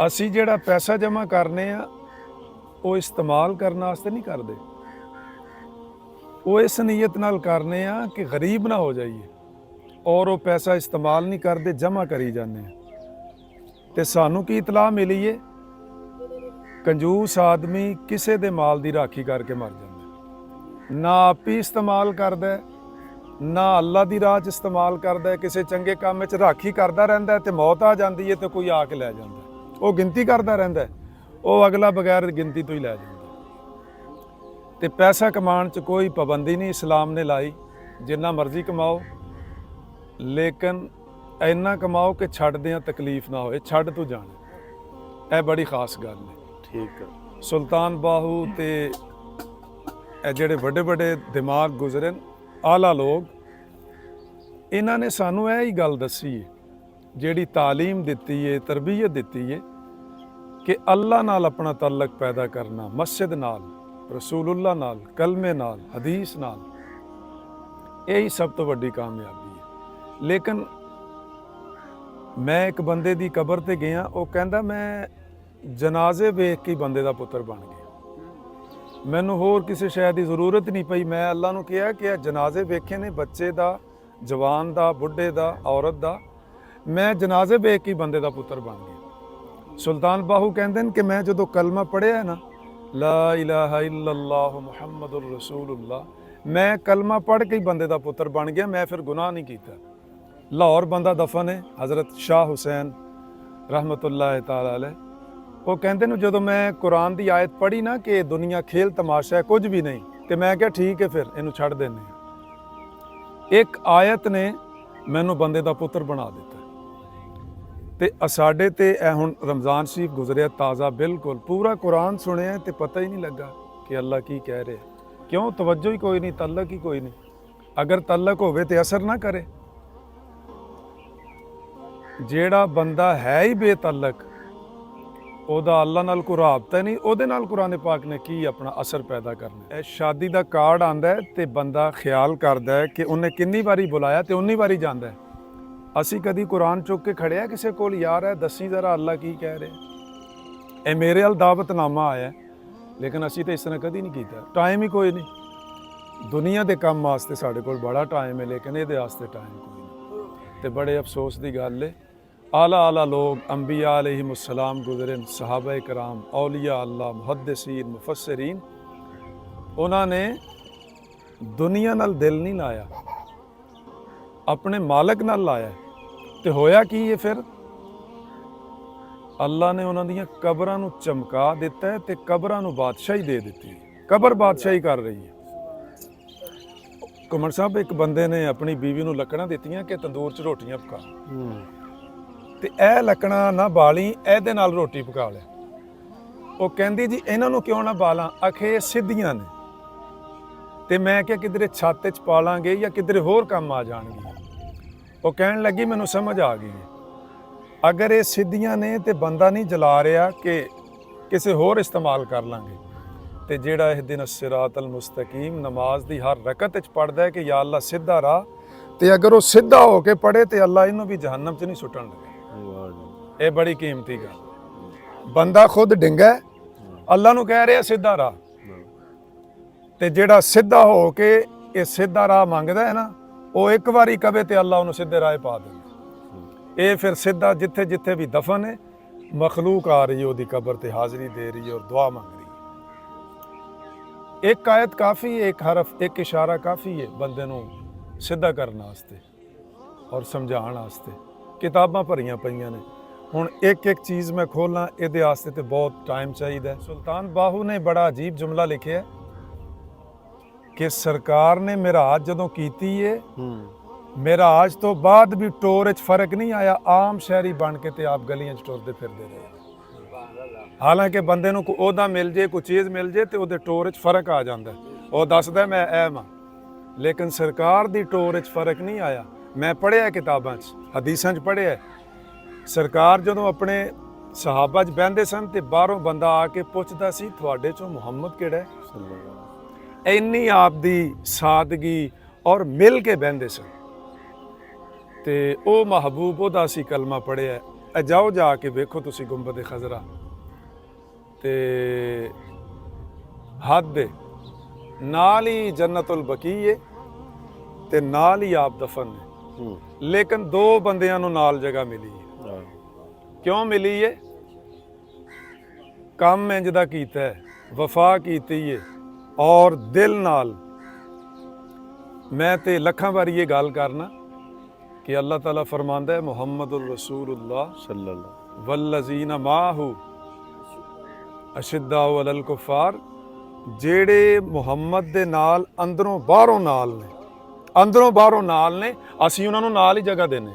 ਅਸੀਂ ਜਿਹੜਾ ਪੈਸਾ ਜਮ੍ਹਾਂ ਕਰਨੇ ਆ ਉਹ ਇਸਤੇਮਾਲ ਕਰਨ ਵਾਸਤੇ ਨਹੀਂ ਕਰਦੇ, ਉਹ ਇਸ ਨੀਅਤ ਨਾਲ ਕਰਨੇ ਆ ਕਿ ਗਰੀਬ ਨਾ ਹੋ ਜਾਈਏ, ਔਰ ਉਹ ਪੈਸਾ ਇਸਤੇਮਾਲ ਨਹੀਂ ਕਰਦੇ, ਜਮ੍ਹਾਂ ਕਰੀ ਜਾਂਦੇ ਆ। ਤੇ ਸਾਨੂੰ ਕੀ ਇਤਲਾਹ ਮਿਲੀ ਏ, ਕੰਜੂਸ ਆਦਮੀ ਕਿਸੇ ਦੇ ਮਾਲ ਦੀ ਰਾਖੀ ਕਰਕੇ ਮਰ ਜਾਂਦਾ, ਨਾ ਆਪ ਹੀ ਇਸਤੇਮਾਲ ਕਰਦਾ, ਨਾ ਅੱਲਾ ਦੀ ਰਾਹ 'ਚ ਇਸਤੇਮਾਲ ਕਰਦਾ, ਕਿਸੇ ਚੰਗੇ ਕੰਮ 'ਚ ਰਾਖੀ ਕਰਦਾ ਰਹਿੰਦਾ ਤੇ ਮੌਤ ਆ ਜਾਂਦੀ ਹੈ ਤੇ ਕੋਈ ਆ ਕੇ ਲੈ ਜਾਂਦਾ। ਉਹ ਗਿਣਤੀ ਕਰਦਾ ਰਹਿੰਦਾ, ਉਹ ਅਗਲਾ ਬਗੈਰ ਗਿਣਤੀ ਤੋਂ ਹੀ ਲੈ ਜਾਂਦਾ। ਤੇ ਪੈਸਾ ਕਮਾਉਣ 'ਚ ਕੋਈ ਪਾਬੰਦੀ ਨਹੀਂ ਇਸਲਾਮ ਨੇ ਲਾਈ, ਜਿੰਨਾ ਮਰਜ਼ੀ ਕਮਾਓ, ਲੇਕਿਨ ਇੰਨਾ ਕਮਾਓ ਕਿ ਛੱਡਦਿਆਂ ਤਕਲੀਫ ਨਾ ਹੋਏ, ਛੱਡ ਤੋਂ ਜਾਣਾ। ਇਹ ਬੜੀ ਖਾਸ ਗੱਲ ਹੈ। ਠੀਕ ਹੈ। ਸੁਲਤਾਨ ਬਾਹੂ ਤੇ ਇਹ ਜਿਹੜੇ ਵੱਡੇ ਵੱਡੇ ਦਿਮਾਗ ਗੁਜ਼ਰੇ ਆਲਾ ਲੋਕ, ਇਹਨਾਂ ਨੇ ਸਾਨੂੰ ਇਹ ਹੀ ਗੱਲ ਦੱਸੀ ਹੈ, ਜਿਹੜੀ ਤਾਲੀਮ ਦਿੱਤੀ ਹੈ, ਤਰਬੀਅਤ ਦਿੱਤੀ ਹੈ ਕਿ ਅੱਲਾ ਨਾਲ ਆਪਣਾ ਤਾਲੁਕ ਪੈਦਾ ਕਰਨਾ, ਮਸਜਿਦ ਨਾਲ, ਰਸੂਲੁल्लाह ਨਾਲ, ਕਲਮੇ ਨਾਲ, ਹਦੀਸ ਨਾਲ, ਇਹੀ ਸਭ ਤੋਂ ਵੱਡੀ ਕਾਮਯਾਬੀ ਹੈ। ਲੇਕਿਨ ਮੈਂ ਇੱਕ ਬੰਦੇ ਦੀ ਕਬਰ ਤੇ ਗਿਆ, ਉਹ ਕਹਿੰਦਾ ਮੈਂ ਜਨਾਜ਼ੇ ਵੇਖ ਕੇ ਬੰਦੇ ਦਾ ਪੁੱਤਰ ਬਣ ਗਿਆ, ਮੈਨੂੰ ਹੋਰ ਕਿਸੇ ਸ਼ੈ ਦੀ ਜ਼ਰੂਰਤ ਨਹੀਂ ਪਈ। ਮੈਂ ਅੱਲਾ ਨੂੰ ਕਿਹਾ ਕਿ ਇਹ ਜਨਾਜ਼ੇ ਵੇਖੇ ਨੇ, ਬੱਚੇ ਦਾ, ਜਵਾਨ ਦਾ, ਬੁੱਢੇ ਦਾ, ਔਰਤ ਦਾ, ਮੈਂ ਜਨਾਜ਼ੇ ਵੇਖ ਕੇ ਬੰਦੇ ਦਾ ਪੁੱਤਰ ਬਣ ਗਿਆ। ਸੁਲਤਾਨ ਬਾਹੂ ਕਹਿੰਦੇ ਨੇ ਕਿ ਮੈਂ ਜਦੋਂ ਕਲਮਾ ਪੜ੍ਹਿਆ ਨਾ, ਲਾ ਇਲਾਹਾ ਇਲੱਲਾਹ ਮੁਹੰਮਦੁਰ ਰਸੂਲੁल्लाह, ਮੈਂ ਕਲਮਾ ਪੜ੍ਹ ਕੇ ਹੀ ਬੰਦੇ ਦਾ ਪੁੱਤਰ ਬਣ ਗਿਆ। ਮੈਂ ਫਿਰ ਗੁਨਾਹ ਨਹੀਂ ਕੀਤਾ। ਲਾਹੌਰ ਬੰਦਾ ਦਫਨ ਹੈ ਹਜ਼ਰਤ ਸ਼ਾਹ ਹੁਸੈਨ ਰਹਿਮਤੁल्लाह ਤਾਲਾ ਅਲੈਹ। ਉਹ ਕਹਿੰਦੇ ਨੇ ਜਦੋਂ ਮੈਂ ਕੁਰਾਨ ਦੀ ਆਇਤ ਪੜ੍ਹੀ ਨਾ ਕਿ ਦੁਨੀਆ ਖੇਲ ਤਮਾਸ਼ਾ ਹੈ, ਕੁਝ ਵੀ ਨਹੀਂ, ਤੇ ਮੈਂ ਕਿਹਾ ਠੀਕ ਹੈ ਫਿਰ ਇਹਨੂੰ ਛੱਡ ਦਿੰਦੇ ਹਾਂ। ਇੱਕ ਆਇਤ ਨੇ ਮੈਨੂੰ ਬੰਦੇ ਦਾ ਪੁੱਤਰ ਬਣਾ ਦਿੱਤਾ। ਤੇ ਸਾਡੇ ਤੇ ਇਹ ਹੁਣ ਰਮਜ਼ਾਨ ਸ਼ਰੀਫ ਗੁਜ਼ਰਿਆ ਤਾਜ਼ਾ, ਬਿਲਕੁਲ ਪੂਰਾ ਕੁਰਾਨ ਸੁਣਿਆ ਤੇ ਪਤਾ ਹੀ ਨਹੀਂ ਲੱਗਾ ਕਿ ਅੱਲਾ ਕੀ ਕਹਿ ਰਿਹਾ। ਕਿਉਂ? ਤਵੱਜੋ ਹੀ ਕੋਈ ਨਹੀਂ, ਤਲਕ ਹੀ ਕੋਈ ਨਹੀਂ। ਅਗਰ ਤਲਕ ਹੋਵੇ ਤੇ ਅਸਰ ਨਾ ਕਰੇ। ਜਿਹੜਾ ਬੰਦਾ ਹੈ ਹੀ ਬੇਤਲਕ, ਉਹਦਾ ਅੱਲਾ ਨਾਲ ਕੋਈ ਰਾਬਤਾ ਨਹੀਂ, ਉਹਦੇ ਨਾਲ ਕੁਰਾਨ ਪਾਕ ਨੇ ਕੀ ਆਪਣਾ ਅਸਰ ਪੈਦਾ ਕਰਨਾ। ਇਹ ਸ਼ਾਦੀ ਦਾ ਕਾਰਡ ਆਂਦਾ ਤੇ ਬੰਦਾ ਖਿਆਲ ਕਰਦਾ ਹੈ ਕਿ ਉਹਨੇ ਕਿੰਨੀ ਵਾਰੀ ਬੁਲਾਇਆ ਤੇ ਉਨੀ ਵਾਰੀ ਜਾਂਦਾ ਹੈ। ਅਸੀਂ ਕਦੀ ਕੁਰਾਨ ਚੁੱਕ ਕੇ ਖੜਿਆ ਕਿਸੇ ਕੋਲ, ਯਾਰ ਹੈ ਦੱਸੀ ਜ਼ਰਾ ਅੱਲਾ ਕੀ ਕਹਿ ਰਿਹਾ, ਇਹ ਮੇਰੇ ਵੱਲ ਦਾਵਤਨਾਮਾ ਆਇਆ, ਲੇਕਿਨ ਅਸੀਂ ਤਾਂ ਇਸ ਤਰ੍ਹਾਂ ਕਦੀ ਨਹੀਂ ਕੀਤਾ। ਟਾਈਮ ਹੀ ਕੋਈ ਨਹੀਂ। ਦੁਨੀਆ ਦੇ ਕੰਮ ਵਾਸਤੇ ਸਾਡੇ ਕੋਲ ਬੜਾ ਟਾਈਮ ਹੈ, ਲੇਕਿਨ ਇਹਦੇ ਵਾਸਤੇ ਟਾਈਮ ਕੋਈ ਨਹੀਂ। ਤੇ ਬੜੇ ਅਫਸੋਸ ਦੀ ਗੱਲ ਹੈ, ਆਲਾ ਲੋग अंबिया अलैहिमुस्सलाम गुजरे, सहाबा कराम, औलिया अल्लाह, मुहद्दिसीन, मुफस्सिरीन, उन्होंने दुनिया नाल दिल नहीं लाया, अपने मालिक नाल लाया। तो होया की है फिर? अल्लाह ने उन्हों दी कबरां नूं चमका दिता है ते कबरां नूं बादशाही दे दी। कबर बादशाही कर रही है। घुमन साहब, एक बंदे ने अपनी बीवी नूं लकड़ां दित्तियां कि तंदूर च रोटियां पका, ਤੇ ਇਹ ਲੱਕੜਾਂ ਨਾ ਬਾਲੀ, ਇਹਦੇ ਨਾਲ ਰੋਟੀ ਪਕਾ ਲੈ। ਉਹ ਕਹਿੰਦੀ ਜੀ ਇਹਨਾਂ ਨੂੰ ਕਿਉਂ ਨਾ ਬਾਲਾਂ, ਆਖੇ ਸਿੱਧੀਆਂ ਨੇ। ਤੇ ਮੈਂ ਕਿਹਾ ਕਿਧਰੇ ਛੱਤ 'ਚ ਪਾ ਲਾਂਗੇ ਜਾਂ ਕਿਧਰੇ ਹੋਰ ਕੰਮ ਆ ਜਾਣਗੇ। ਉਹ ਕਹਿਣ ਲੱਗੀ ਮੈਨੂੰ ਸਮਝ ਆ ਗਈ, ਅਗਰ ਇਹ ਸਿੱਧੀਆਂ ਨੇ ਤੇ ਬੰਦਾ ਨਹੀਂ ਜਲਾ ਰਿਹਾ ਕਿ ਕਿਸੇ ਹੋਰ ਇਸਤੇਮਾਲ ਕਰ ਲਾਂਗੇ। ਤੇ ਜਿਹੜਾ ਇਹਦਿਨ ਸਿਰਾਤਲ ਮੁਸਤਕੀਮ ਨਮਾਜ਼ ਦੀ ਹਰ ਰਕਤ 'ਚ ਪੜਦਾ ਹੈ ਕਿ ਯਾ ਅੱਲਾ ਸਿੱਧਾ ਰਾਹ, ਤੇ ਅਗਰ ਉਹ ਸਿੱਧਾ ਹੋ ਕੇ ਪੜੇ ਤੇ ਅੱਲਾ ਇਹਨੂੰ ਵੀ ਜਹੰਨਮ 'ਚ ਨਹੀਂ ਸੁੱਟਣ ਲੱਗੇ। ਇਹ ਬੜੀ ਕੀਮਤੀ ਗੱਲ। ਬੰਦਾ ਖੁਦ ਡਿੰਗਾ, ਅੱਲਾ ਨੂੰ ਕਹਿ ਰਿਹਾ ਸਿੱਧਾ ਰਾਹ, ਤੇ ਜਿਹੜਾ ਸਿੱਧਾ ਹੋ ਕੇ ਇਹ ਸਿੱਧਾ ਰਾਹ ਮੰਗਦਾ ਹੈ ਨਾ, ਉਹ ਇੱਕ ਵਾਰੀ ਕਵੇ ਤੇ ਅੱਲਾ ਉਹਨੂੰ ਸਿੱਧੇ ਰਾਹ ਪਾ ਦਿੰਦਾ। ਇਹ ਫਿਰ ਸਿੱਧਾ ਜਿੱਥੇ ਜਿੱਥੇ ਵੀ ਦਫਨ ਹੈ, ਮਖਲੂਕ ਆ ਰਹੀ ਹੈ ਉਹਦੀ ਕਬਰ ਤੇ ਹਾਜ਼ਰੀ ਦੇ ਰਹੀ ਹੈ ਔਰ ਦੁਆ ਮੰਗ ਰਹੀ ਹੈ। ਇੱਕ ਆਇਤ ਕਾਫੀ ਹੈ, ਇੱਕ ਹਰਫ, ਇੱਕ ਇਸ਼ਾਰਾ ਕਾਫੀ ਹੈ ਬੰਦੇ ਨੂੰ ਸਿੱਧਾ ਕਰਨ ਵਾਸਤੇ ਔਰ ਸਮਝਾਉਣ ਵਾਸਤੇ। ਕਿਤਾਬਾਂ ਭਰੀਆਂ ਪਈਆਂ ਨੇ। ਹੁਣ ਇੱਕ ਇੱਕ ਚੀਜ਼ ਮੈਂ ਖੋਲਾਂ, ਇਹਦੇ ਵਾਸਤੇ ਤੇ ਬਹੁਤ ਟਾਈਮ ਚਾਹੀਦਾ। ਸੁਲਤਾਨ ਬਾਹੂ ਨੇ ਬੜਾ ਅਜੀਬ ਜੁਮਲਾ ਲਿਖਿਆ ਕਿ ਸਰਕਾਰ ਨੇ ਮਿਰਾਜ ਜਦੋਂ ਕੀਤੀ ਏ, ਮਿਰਾਜ ਤੋਂ ਬਾਅਦ ਵੀ ਟੋਰ 'ਚ ਫਰਕ ਨਹੀਂ ਆਇਆ। ਆਮ ਸ਼ਹਿਰੀ ਬਣ ਕੇ ਤੇ ਆਪ ਗਲੀਆਂ 'ਚ ਟੁਰਦੇ ਫਿਰਦੇ ਰਹੇ। ਹਾਲਾਂਕਿ ਬੰਦੇ ਨੂੰ ਕੋਈ ਅਹੁਦਾ ਮਿਲ ਜੇ, ਕੋਈ ਚੀਜ਼ ਮਿਲ ਜੇ ਤੇ ਉਹਦੇ ਟੋਰ 'ਚ ਫਰਕ ਆ ਜਾਂਦਾ। ਉਹ ਦੱਸਦਾ ਮੈਂ ਇਹ ਵਾਂ, ਲੇਕਿਨ ਸਰਕਾਰ ਦੀ ਟੋਰ 'ਚ ਫਰਕ ਨਹੀਂ ਆਇਆ। ਮੈਂ ਪੜ੍ਹਿਆ ਕਿਤਾਬਾਂ 'ਚ, ਹਦੀਸਾਂ 'ਚ ਪੜ੍ਹਿਆ, ਸਰਕਾਰ ਜਦੋਂ ਆਪਣੇ ਸਹਾਬਾ 'ਚ ਬਹਿੰਦੇ ਸਨ ਤੇ ਬਾਹਰੋਂ ਬੰਦਾ ਆ ਕੇ ਪੁੱਛਦਾ ਸੀ ਤੁਹਾਡੇ 'ਚੋਂ ਮੁਹੰਮਦ ਕਿਹੜਾ ਹੈ। ਇੰਨੀ ਆਪ ਦੀ ਸਾਦਗੀ ਔਰ ਮਿਲ ਕੇ ਬਹਿੰਦੇ ਸਨ। ਤੇ ਉਹ ਮਹਬੂਬ, ਉਹਦਾ ਅਸੀਂ ਕਲਮਾ ਪੜ੍ਹਿਆ। ਜਾਓ ਜਾ ਕੇ ਵੇਖੋ ਤੁਸੀਂ ਗੁੰਬਦ ਖਜ਼ਰਾ ਤੇ ਹੱਦ ਦੇ ਨਾਲ ਹੀ ਜੰਨਤੁਲ ਬਕੀ ਹੈ ਤੇ ਨਾਲ ਹੀ ਆਪ ਦਫਨ ਨੇ। ਲੇਕਿਨ ਦੋ ਬੰਦਿਆਂ ਨੂੰ ਨਾਲ ਜਗ੍ਹਾ ਮਿਲੀ ਹੈ। ਕਿਉਂ ਮਿਲੀ ਹੈ? ਕੰਮ ਇੰਜ ਦਾ ਕੀਤਾ ਹੈ, ਵਫਾ ਕੀਤੀ ਹੈ ਔਰ ਦਿਲ ਨਾਲ। ਮੈਂ ਤੇ ਲੱਖਾਂ ਵਾਰੀ ਇਹ ਗੱਲ ਕਰਨਾ ਕਿ ਅੱਲਾਹ ਤਾਲਾ ਫਰਮਾਂਦਾ ਹੈ ਮੁਹੰਮਦੁਰ ਰਸੂਲੁल्लाह सल्लल्लाहु वल्लज़ीना माहू अशिद्दाउ अलल कुफ़ार, ਜਿਹੜੇ ਮੁਹੰਮਦ ਦੇ ਨਾਲ ਅੰਦਰੋਂ ਬਾਹਰੋਂ ਨਾਲ ਨੇ, ਅੰਦਰੋਂ ਬਾਹਰੋਂ ਨਾਲ ਨੇ, ਅਸੀਂ ਉਹਨਾਂ ਨੂੰ ਨਾਲ ਹੀ ਜਗ੍ਹਾ ਦੇਨੇ।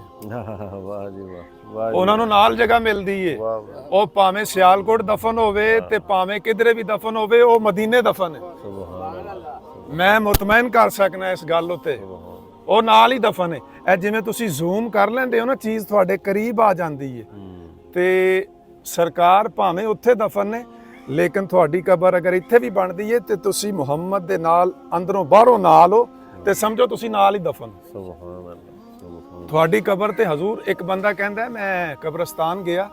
ਵਾਹ ਜੀ ਵਾਹ, ਉਹਨਾਂ ਨੂੰ ਨਾਲ ਜਗ੍ਹਾ ਮਿਲਦੀ ਏ। ਉਹ ਭਾਵੇਂ ਸਿਆਲਕੋਟ ਦਫਨ ਹੋਵੇ ਤੇ ਭਾਵੇਂ ਕਿਧਰੇ ਵੀ ਦਫਨ ਹੋਵੇ, ਉਹ ਮਦੀਨੇ ਦਫਨ ਹੈ। ਮੈਂ ਮੁਤਮੈਨ ਕਰ ਸਕਣਾ ਇਸ ਗੱਲ ਉੱਤੇ, ਉਹ ਨਾਲ ਹੀ ਦਫਨ ਹੈ। ਇਹ ਜਿਵੇਂ ਤੁਸੀਂ ਜ਼ੂਮ ਕਰ ਲੈਂਦੇ ਹੋ ਨਾ, ਚੀਜ਼ ਤੁਹਾਡੇ ਕਰੀਬ ਆ ਜਾਂਦੀ ਹੈ। ਤੇ ਸਰਕਾਰ ਭਾਵੇਂ ਉੱਥੇ ਦਫਨ ਨੇ, ਲੇਕਿਨ ਤੁਹਾਡੀ ਕਬਰ ਅਗਰ ਇੱਥੇ ਵੀ ਬਣਦੀ ਹੈ ਤੇ ਤੁਸੀਂ ਮੁਹੰਮਦ ਦੇ ਨਾਲ ਅੰਦਰੋਂ ਬਾਹਰੋਂ ਨਾਲ ਹੋ ਤੇ ਸਮਝੋ ਤੁਸੀਂ ਨਾਲ ਹੀ ਦਫਨ। ਸੁਭਾਨ ਅੱਲਾਹ। ਤੁਹਾਡੀ ਕਬਰ ਤੇ ਹਜ਼ੂਰ, ਇੱਕ ਬੰਦਾ ਕਹਿੰਦਾ ਮੈਂ ਕਬਰਸਤਾਨ ਗਿਆ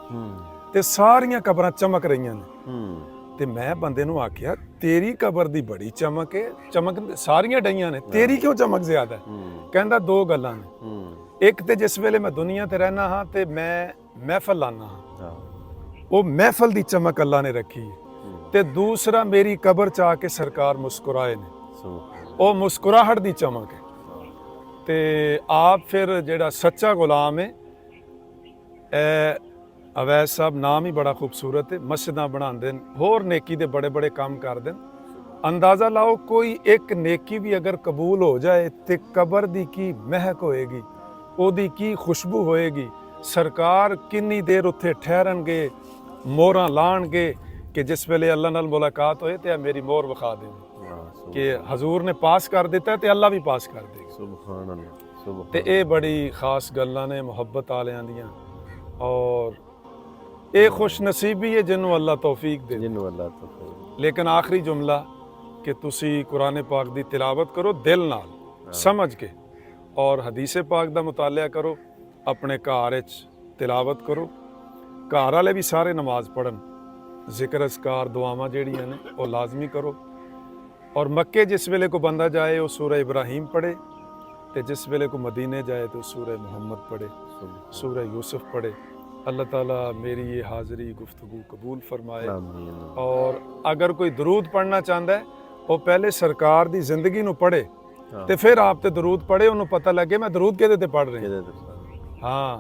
ਤੇ ਸਾਰੀਆਂ ਕਬਰਾਂ ਚਮਕ ਰਹੀਆਂ ਨੇ, ਤੇ ਮੈਂ ਬੰਦੇ ਨੂੰ ਆਖਿਆ ਤੇਰੀ ਕਬਰ ਦੀ ਬੜੀ ਚਮਕ ਹੈ, ਚਮਕ ਸਾਰੀਆਂ ਡਈਆਂ ਨੇ, ਤੇਰੀ ਕਿਉਂ ਚਮਕ ਜ਼ਿਆਦਾ ਹੈ? ਕਹਿੰਦਾ ਦੋ ਗੱਲਾਂ ਨੇ। ਇੱਕ ਤੇ ਜਿਸ ਵੇਲੇ ਮੈਂ ਦੁਨੀਆ ਤੇ ਰਹਿਣਾ ਹਾਂ ਤੇ ਮੈਂ ਮਹਿਫਲ ਲਾਣਾ ਹਾਂ, ਉਹ ਮਹਿਫਲ ਦੀ ਚਮਕ ਅੱਲਾ ਨੇ ਰੱਖੀ ਹੈ। ਤੇ ਦੂਸਰਾ ਮੇਰੀ ਕਬਰ ਚ ਆ ਕੇ ਸਰਕਾਰ ਮੁਸਕਰਾਏ ਨੇ, ਉਹ ਮੁਸਕਰਾਹਟ ਦੀ ਚਮਕ ਹੈ। ਤੇ ਆਪ ਫਿਰ ਜਿਹੜਾ ਸੱਚਾ ਗੁਲਾਮ ਹੈ, ਅਵੈਸ ਸਾਹਿਬ ਨਾਮ ਹੀ ਬੜਾ ਖੂਬਸੂਰਤ ਹੈ, ਮਸਜਿਦਾਂ ਬਣਾਉਂਦੇ ਨੇ, ਹੋਰ ਨੇਕੀ ਦੇ ਬੜੇ ਬੜੇ ਕੰਮ ਕਰਦੇ ਨੇ। ਅੰਦਾਜ਼ਾ ਲਾਓ ਕੋਈ ਇੱਕ ਨੇਕੀ ਵੀ ਅਗਰ ਕਬੂਲ ਹੋ ਜਾਏ ਤੇ ਕਬਰ ਦੀ ਕੀ ਮਹਿਕ ਹੋਏਗੀ, ਉਹਦੀ ਕੀ ਖੁਸ਼ਬੂ ਹੋਏਗੀ। ਸਰਕਾਰ ਕਿੰਨੀ ਦੇਰ ਉੱਥੇ ਠਹਿਰਨਗੇ, ਮੋਹਰਾਂ ਲਾਣਗੇ ਕਿ ਜਿਸ ਵੇਲੇ ਅੱਲਾ ਨਾਲ ਮੁਲਾਕਾਤ ਹੋਏ ਤੇ ਮੇਰੀ ਮੋਹਰ ਵਿਖਾ ਦੇ ਕਿ ਹਜ਼ੂਰ ਨੇ ਪਾਸ ਕਰ ਦਿੱਤਾ ਤੇ ਅੱਲਾ ਵੀ ਪਾਸ ਕਰ ਦੇਗਾ। ਸੁਭਾਨ ਅੱਲਾਹ, ਸੁਭਾਨ। ਤੇ ਇਹ ਬੜੀ ਖਾਸ ਗੱਲਾਂ ਨੇ ਮੁਹੱਬਤ ਵਾਲਿਆਂ ਦੀਆਂ, ਔਰ ਇਹ ਖੁਸ਼ ਨਸੀਬੀ ਹੈ ਜਿਹਨੂੰ ਅੱਲਾ ਤੌਫੀਕ ਦੇ। ਜਿਹਨੂੰ ਅੱਲਾ ਤੌਫੀਕ। ਲੇਕਿਨ ਆਖਰੀ ਜੁਮਲਾ ਕਿ ਤੁਸੀਂ ਕੁਰਾਨ ਪਾਕ ਦੀ ਤਿਲਾਵਤ ਕਰੋ ਦਿਲ ਨਾਲ, ਸਮਝ ਕੇ, ਔਰ ਹਦੀਸੇ ਪਾਕ ਦਾ ਮੁਤਾਲਿਆ ਕਰੋ, ਆਪਣੇ ਘਰ ਵਿੱਚ ਤਿਲਾਵਤ ਕਰੋ। ਘਰ ਵਾਲੇ ਵੀ ਸਾਰੇ ਨਮਾਜ਼ ਪੜ੍ਹਨ, ਜ਼ਿਕਰ ਅਜ਼ਕਾਰ ਦੁਆਵਾਂ ਜਿਹੜੀਆਂ ਨੇ ਉਹ ਲਾਜ਼ਮੀ ਕਰੋ। ਔਰ ਮੱਕੇ ਜਿਸ ਵੇਲੇ ਕੋ ਬੰਦਾ ਜਾਏ ਉਹ ਸੂਰਾ ਇਬਰਾਹੀਮ ਪੜ੍ਹੇ, ਤੇ ਜਿਸ ਵੇਲੇ को मदीने जाए तो सूरह मोहम्मद पढ़े, सूरह यूसुफ पढ़े। अल्लाह ताला मेरी ये हाज़री गुफ्तगू कबूल फरमाए। और अगर कोई दरूद पढ़ना चाहता है वो पहले सरकार दी जिंदगी नू पढ़े ते फिर आप ते दरूद पढ़े, उन्होंने पता लगे मैं दरूद किहदे ते पढ़ रहा। हाँ,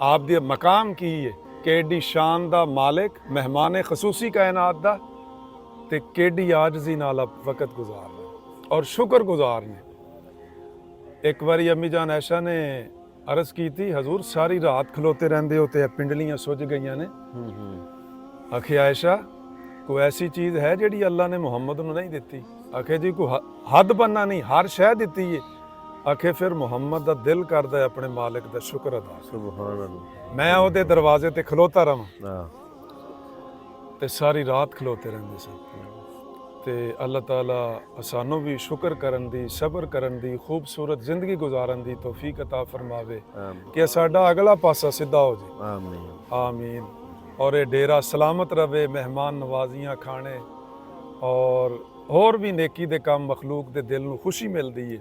आप दी मकाम की है कि एडी शान दा मालिक, मेहमान खसूसी कायनात दा, ते केडी आजजी नाल आप वक्त गुजार रहे और शुक्र गुजार ने। एक बारी अम्मी जान ऐशा ने अर्ज की थी, हजूर सारी रात खलोते रहंदे हो ते पिंडलियां सुज गई ने। आखे आयशा कोई ऐसी चीज़ है जिहड़ी अल्लाह ने मुहम्मद नूं नहीं दिती? आखे जी कोई हद बनना नहीं, हर शै दिती है। आखे फिर मुहम्मद दा दिल करदा है अपने मालिक दा शुक्र अदा। सुभान अल्लाह। मैं ओहदे दरवाजे ते खलोता रहां ते सारी रात खलोते रहंदे सन। ਤੇ ਅੱਲਾਹ ਤਾਲਾ ਸਾਨੂੰ ਵੀ ਸ਼ੁਕਰ ਕਰਨ ਦੀ, ਸਬਰ ਕਰਨ ਦੀ, ਖੂਬਸੂਰਤ ਜ਼ਿੰਦਗੀ ਗੁਜ਼ਾਰਨ ਦੀ ਤੌਫੀਕ ਅਤਾ ਫਰਮਾਵੇ ਕਿ ਸਾਡਾ ਅਗਲਾ ਪਾਸਾ ਸਿੱਧਾ ਹੋ ਜਾਏ। ਆਮੀਨ ਆਮੀਨ। ਔਰ ਇਹ ਡੇਰਾ ਸਲਾਮਤ ਰਵੇ, ਮਹਿਮਾਨ ਨਵਾਜ਼ੀਆਂ ਖਾਣੇ ਔਰ ਹੋਰ ਵੀ ਨੇਕੀ ਦੇ ਕੰਮ, ਮਖਲੂਕ ਦੇ ਦਿਲ ਨੂੰ ਖੁਸ਼ੀ ਮਿਲਦੀ ਹੈ।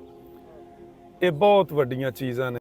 ਇਹ ਬਹੁਤ ਵੱਡੀਆਂ ਚੀਜ਼ਾਂ ਨੇ।